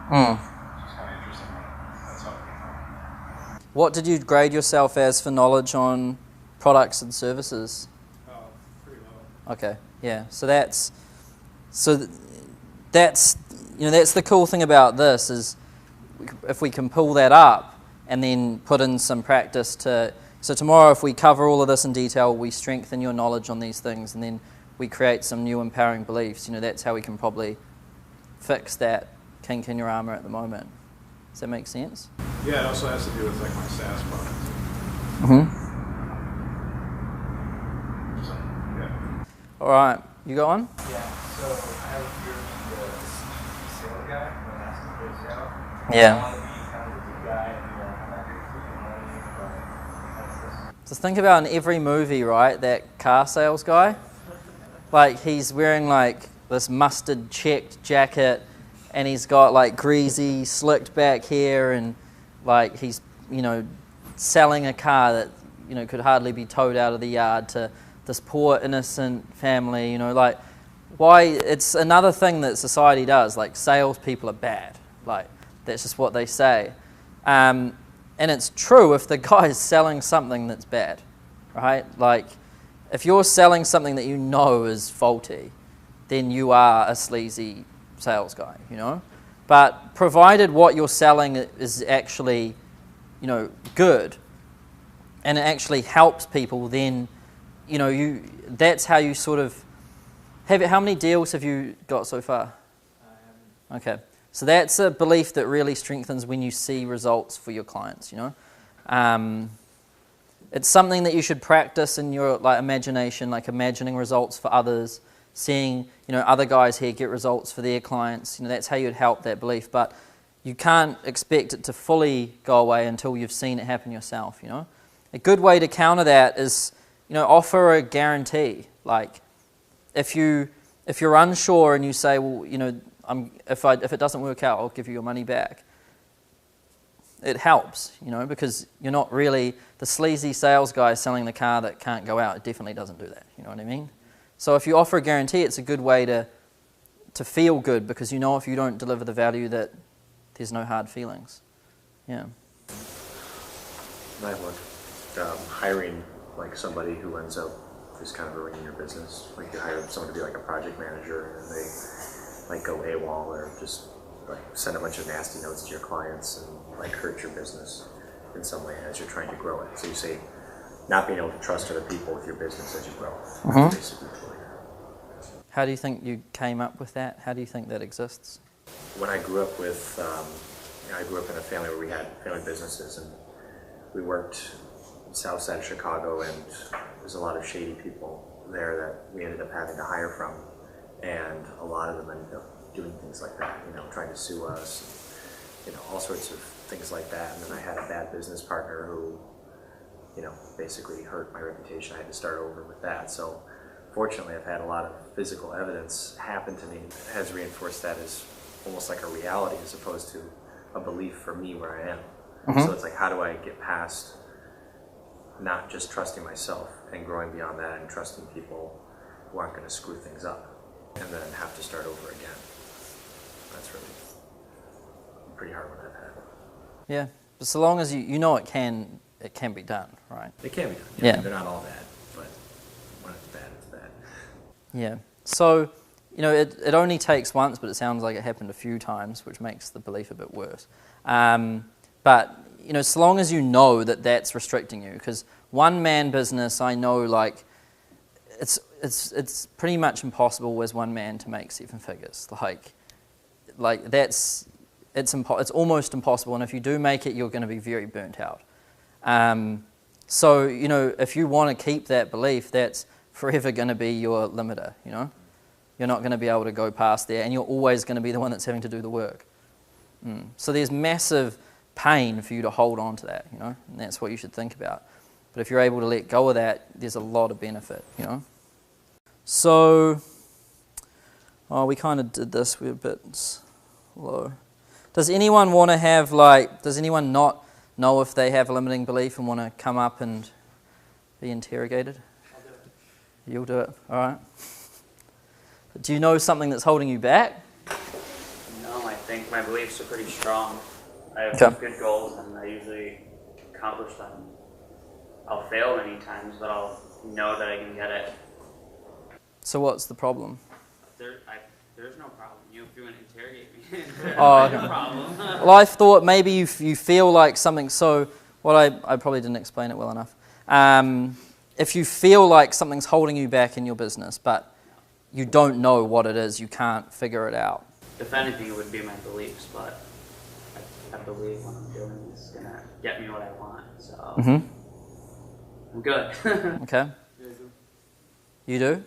right? Which is kind of interesting. That's how it came out. What did you grade yourself as for knowledge on products and services? Oh, pretty low. Okay, yeah. So that's the cool thing about this is if we can pull that up and then put in some practice to. So tomorrow, if we cover all of this in detail, we strengthen your knowledge on these things, and then we create some new empowering beliefs. That's how we can probably fix that kink in your armor at the moment. Does that make sense? Yeah, it also has to do with like my SaaS products. So, yeah. All right, you go on? Yeah, so I have a fear of being the sneaky sales guy when asking for a sale. Yeah. I want to be kind of the good guy and be like, I'm not here for your money, but that's just... Just think about in every movie, right, that car sales guy. Like, he's wearing, like, this mustard checked jacket, and he's got, like, greasy, slicked back hair, and, like, he's, selling a car that, could hardly be towed out of the yard to this poor, innocent family, like, why? It's another thing that society does. Like, salespeople are bad. Like, that's just what they say. And it's true if the guy is selling something that's bad, right? Like, if you're selling something that you know is faulty, then you are a sleazy sales guy, But provided what you're selling is actually, good, and it actually helps people, then, that's how you sort of have it. How many deals have you got so far? Okay. So that's a belief that really strengthens when you see results for your clients, It's something that you should practice in your imagination, like imagining results for others, seeing, other guys here get results for their clients. That's how you'd help that belief. But you can't expect it to fully go away until you've seen it happen yourself, A good way to counter that is, offer a guarantee. Like, if you're unsure and you say, well, if it doesn't work out, I'll give you your money back. It helps, because you're not really the sleazy sales guy selling the car that can't go out. It definitely doesn't do that. You know what I mean? So if you offer a guarantee, it's a good way to feel good, because if you don't deliver the value, that there's no hard feelings. Yeah. I look hiring like somebody who ends up just kind of ruining your business. Like you hire someone to be like a project manager, and they like go AWOL or just like send a bunch of nasty notes to your clients and like hurt your business in some way as you're trying to grow it. So you say not being able to trust other people with your business as you grow. Basically. How do you think you came up with that? How do you think that exists? When I grew up with, I grew up in a family where we had family businesses, and we worked south side of Chicago, and there's a lot of shady people there that we ended up having to hire from. And a lot of them ended up doing things like that, trying to sue us, all sorts of things like that. And then I had a bad business partner who, basically hurt my reputation. I had to start over with that. So fortunately, I've had a lot of physical evidence happen to me that has reinforced that as almost like a reality as opposed to a belief for me where I am. So it's like, how do I get past not just trusting myself and growing beyond that and trusting people who aren't going to screw things up, and then have to start over again. That's really a pretty hard one I've had. Yeah, but so long as you know it can be done, right? It can be done. Yeah. They're not all bad, but when it's bad, it's bad. Yeah. So, it only takes once, but it sounds like it happened a few times, which makes the belief a bit worse. But, so long as you know that that's restricting you, because one-man business, I know, like, it's pretty much impossible as one man to make 7 figures. Like that's it's almost impossible, and if you do make it, you're going to be very burnt out. So if you want to keep that belief, that's forever going to be your limiter. You're not going to be able to go past there, and you're always going to be the one that's having to do the work. So there's massive pain for you to hold on to that, and that's what you should think about. But if you're able to let go of that, there's a lot of benefit, So Oh, we kind of did this. We're a bit slow. Does anyone want to have, like, does anyone not know if they have a limiting belief and want to come up and be interrogated? I'll do it. You'll do it, all right. Do you know something that's holding you back? No, I think my beliefs are pretty strong. I have Okay. good goals and I usually accomplish them. I'll fail many times, but I'll know that I can get it. So what's the problem? There's no problem. If you want to interrogate me, Oh, no okay. problem. Well, I thought maybe you feel like something, so what I probably didn't explain it well enough. If you feel like something's holding you back in your business, but you don't know what it is, you can't figure it out. If anything, it would be my beliefs, but I believe what I'm doing is going to get me what I want, so I'm good. Okay? You do?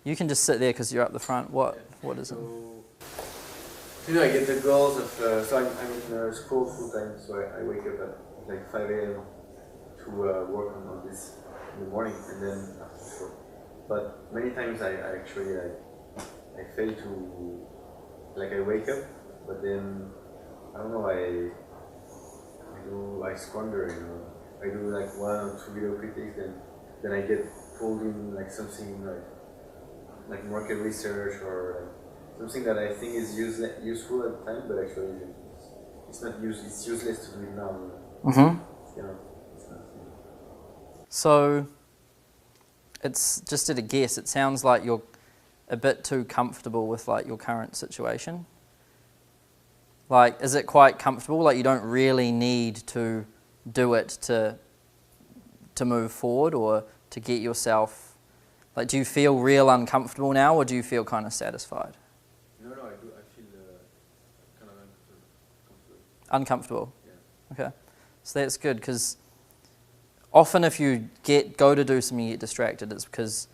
You can just sit there because you're up the front. What is it? I get the goals of, so I'm in school full time, so I wake up at like 5 a.m. to work on this in the morning and then after school. But many times I actually I fail to, like I wake up, but then I don't know, I squander, I do like 1 or 2 video critiques, then I get pulled in like something like market research or something that I think is useful at the time, but actually it's not it's useless to do it now. Mm-hmm. It's not. So, it's just at a guess. It sounds like you're a bit too comfortable with like your current situation. Like, is it quite comfortable? Like, you don't really need to do it to move forward or to get yourself. Like, do you feel real uncomfortable now, or do you feel kind of satisfied? No, I do. I feel kind of uncomfortable. Uncomfortable? Yeah. Okay. So that's good, because often if you go to do something, you get distracted. It's because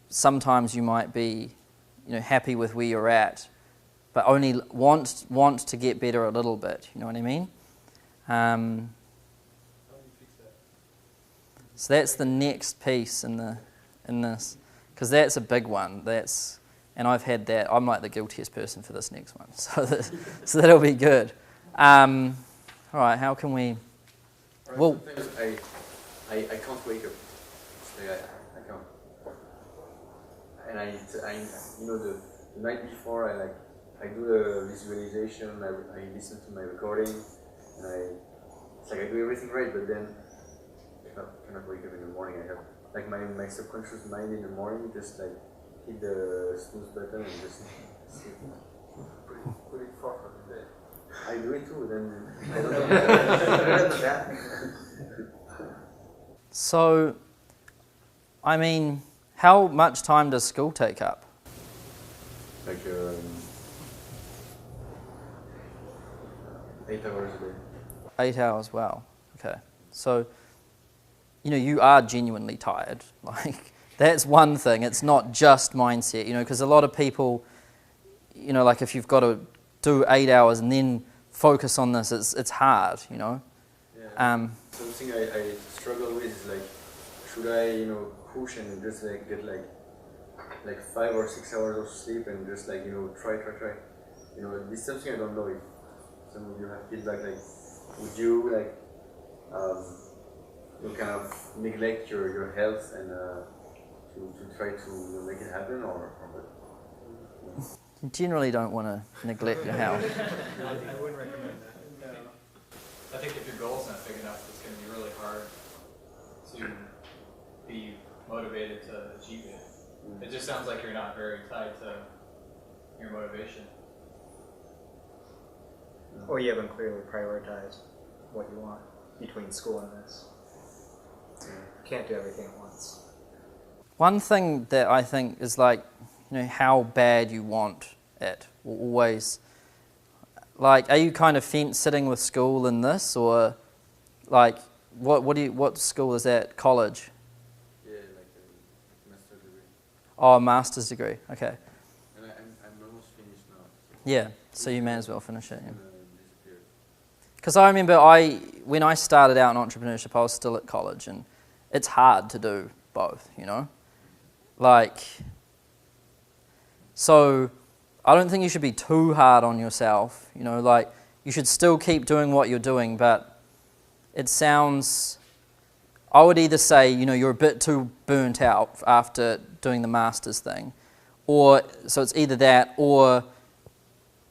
sometimes you might be, happy with where you're at, but only want to get better a little bit. You know what I mean? So that's the next piece in this, because that's a big one. And I've had that. I'm like the guiltiest person for this next one, so that'll be good. All right, how can we? Well, sometimes I can't wake up. I can't. And the night before I do the visualization. I listen to my recording, and it's like I do everything right, but then I cannot wake up in the morning. I have like my subconscious mind in the morning just like hit the snooze button and just sleep. Put it far from the bed. I do it too, then I don't know. So, I mean, how much time does school take up? Like 8 hours a day. 8 hours, wow. Okay. So, you are genuinely tired. Like, that's one thing. It's not just mindset, because a lot of people, like if you've got to do 8 hours and then focus on this, it's hard, Yeah. Something I struggle with is like, should I, push and just like get like 5 or 6 hours of sleep and just like, try. This is something I don't know if some of you have feedback, like, would you like, kind of neglect your health and to try to make it happen or what? You generally don't want to neglect your health. No, I wouldn't recommend that. No. I think if your goal's not big enough, it's going to be really hard to be motivated to achieve it. It just sounds like you're not very tied to your motivation. Or you haven't clearly prioritized what you want between school and this. You can't do everything at once. One thing that I think is like, how bad you want it will always, like, are you kind of sitting with school in this, or like, what school is that? College? Yeah, like a master's degree. Oh, a master's degree, okay. And I'm almost finished now. Yeah, so you may as well finish it. Disappeared. Because I remember when I started out in entrepreneurship, I was still at college, and it's hard to do both, Like, So I don't think you should be too hard on yourself. You know, like you should still keep doing what you're doing, but it sounds, I would either say, you know, you're a bit too burnt out after doing the master's thing, or so it's either that or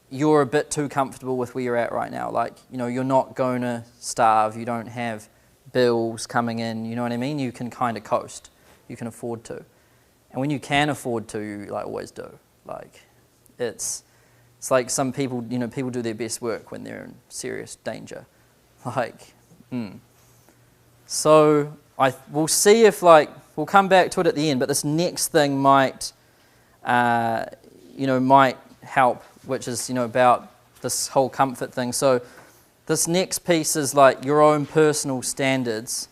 you're a bit too comfortable with where you're at right now. Like, you know, you're not going to starve, you don't have bills coming in, you know what I mean? You can kind of coast, you can afford to. And when you can afford to, you like always do. Like, it's like some people, you know, people do their best work when they're in serious danger. Like, So we'll see if, like, we'll come back to it at the end, but this next thing might, you know, might help, which is, you know, about this whole comfort thing. So this next piece is like your own personal standards.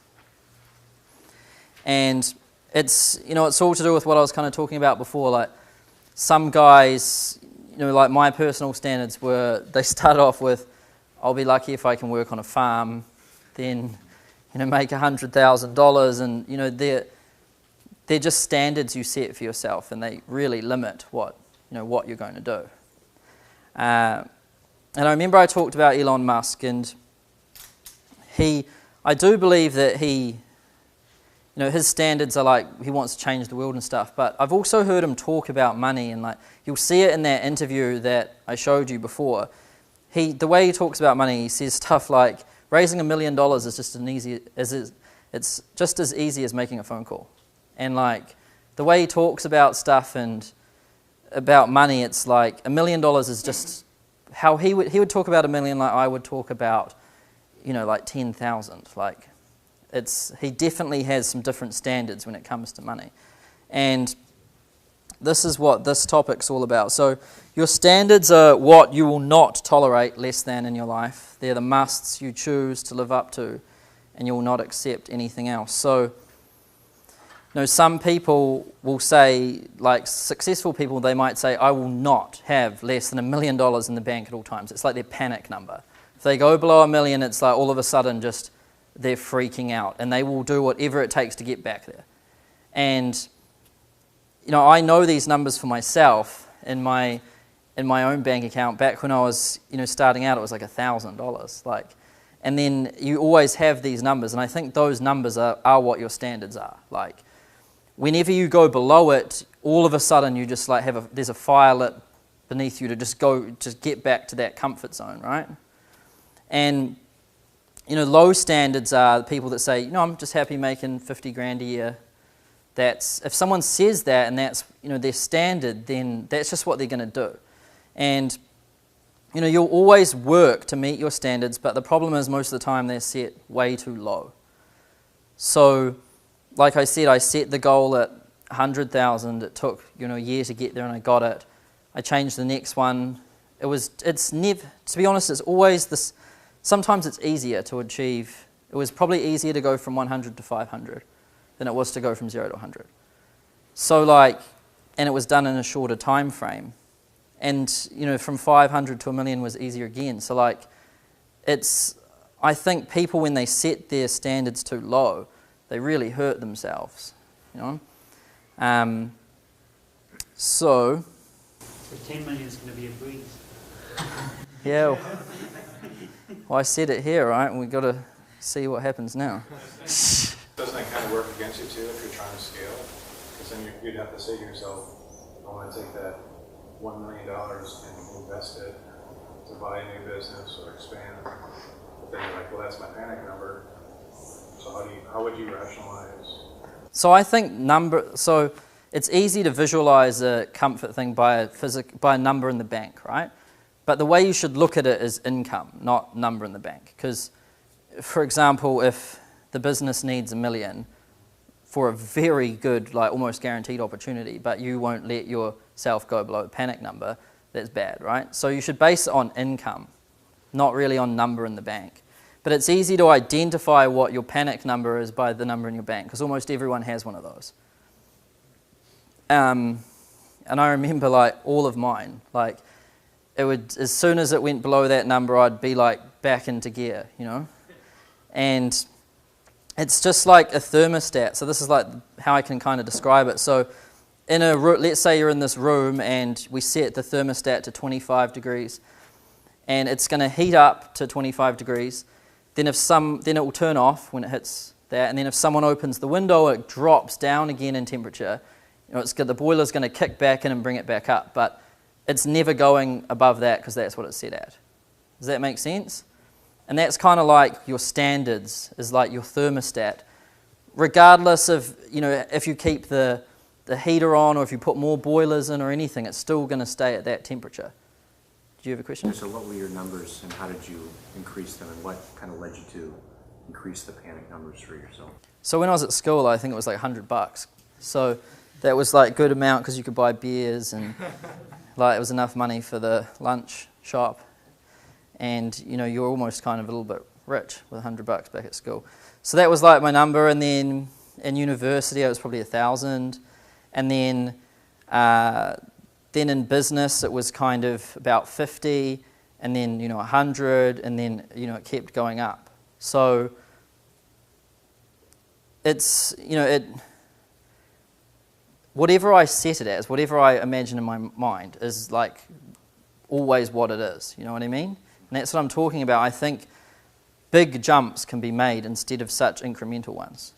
And it's, you know, it's all to do with what I was kind of talking about before. Like some guys, you know, like my personal standards were, they started off with, I'll be lucky if I can work on a farm, then, you know, make $100,000, and, you know, they're just standards you set for yourself, and they really limit what, you know, what you're going to do. And I remember I talked about Elon Musk, and I do believe that he, you know, his standards are like, he wants to change the world and stuff, but I've also heard him talk about money, and like, you'll see it in that interview that I showed you before. The way he talks about money, he says stuff like, raising $1 million is just it's just as easy as making a phone call. And like, the way he talks about stuff and about money, it's like $1 million is just how he would talk about $1 million like I would talk about, you know, like 10,000. Like, he definitely has some different standards when it comes to money. And this is what this topic's all about. So your standards are what you will not tolerate less than in your life. They're the musts you choose to live up to, and you will not accept anything else. So, you know, some people will say, like successful people, they might say, I will not have less than $1 million in the bank at all times. It's like their panic number. If they go below $1 million, it's like all of a sudden just they're freaking out, and they will do whatever it takes to get back there. And, you know, I know these numbers for myself in my own bank account. Back when I was, you know, starting out, it was like $1,000. Like, and then you always have these numbers, and I think those numbers are what your standards are. Like, whenever you go below it, all of a sudden you just like there's a fire lit beneath you to just get back to that comfort zone, right? And, you know, low standards are the people that say, you know, I'm just happy making 50 grand a year. If someone says that and that's, you know, their standard, then that's just what they're going to do. And, you know, you'll always work to meet your standards, but the problem is most of the time they're set way too low. So, like I said, I set the goal at 100,000. It took, you know, a year to get there, and I got it. I changed the next one. It's never, to be honest, it's always this. Sometimes it's easier to achieve. It was probably easier to go from 100 to 500 than it was to go from 0 to 100. So like, and it was done in a shorter time frame. And, you know, from 500 to 1 million was easier again. So like, I think people, when they set their standards too low, they really hurt themselves, you know. So 10 million is going to be a breeze. Yeah. Well, I said it here, right? And we've got to see what happens now. Doesn't that kind of work against you too if you're trying to scale? Because then you'd have to say to yourself, I want to take that $1 million and invest it to buy a new business or expand. But then you're like, well, that's my panic number. So how would you rationalize? So I think so it's easy to visualize a comfort thing by a number in the bank, right? But the way you should look at it is income, not number in the bank. Because, for example, if the business needs $1 million for a very good, like almost guaranteed opportunity, but you won't let yourself go below a panic number, that's bad, right? So you should base it on income, not really on number in the bank. But it's easy to identify what your panic number is by the number in your bank, because almost everyone has one of those. And I remember like all of mine, like it would, as soon as it went below that number, I'd be like back into gear, you know? And it's just like a thermostat. So this is like how I can kind of describe it. So let's say you're in this room and we set the thermostat to 25 degrees, and it's going to heat up to 25 degrees. Then then it will turn off when it hits that, and then if someone opens the window, it drops down again in temperature. The boiler's going to kick back in and bring it back up, but it's never going above that because that's what it's set at. Does that make sense? And that's kind of like your standards, is like your thermostat. Regardless of, if you keep the heater on or if you put more boilers in or anything, it's still going to stay at that temperature. Do you have a question? So what were your numbers and how did you increase them, and what kind of led you to increase the panic numbers for yourself? So when I was at school, I think it was like $100. So that was like a good amount because you could buy beers and like it was enough money for the lunch shop. And you're almost kind of a little bit rich with $100 back at school. So that was like my number. And then in university, it was probably 1,000. And then in business, it was kind of about 50, and then 100, and then it kept going up. So it's whatever I set it as, whatever I imagine in my mind is like always what it is. You know what I mean? And that's what I'm talking about. I think big jumps can be made instead of such incremental ones.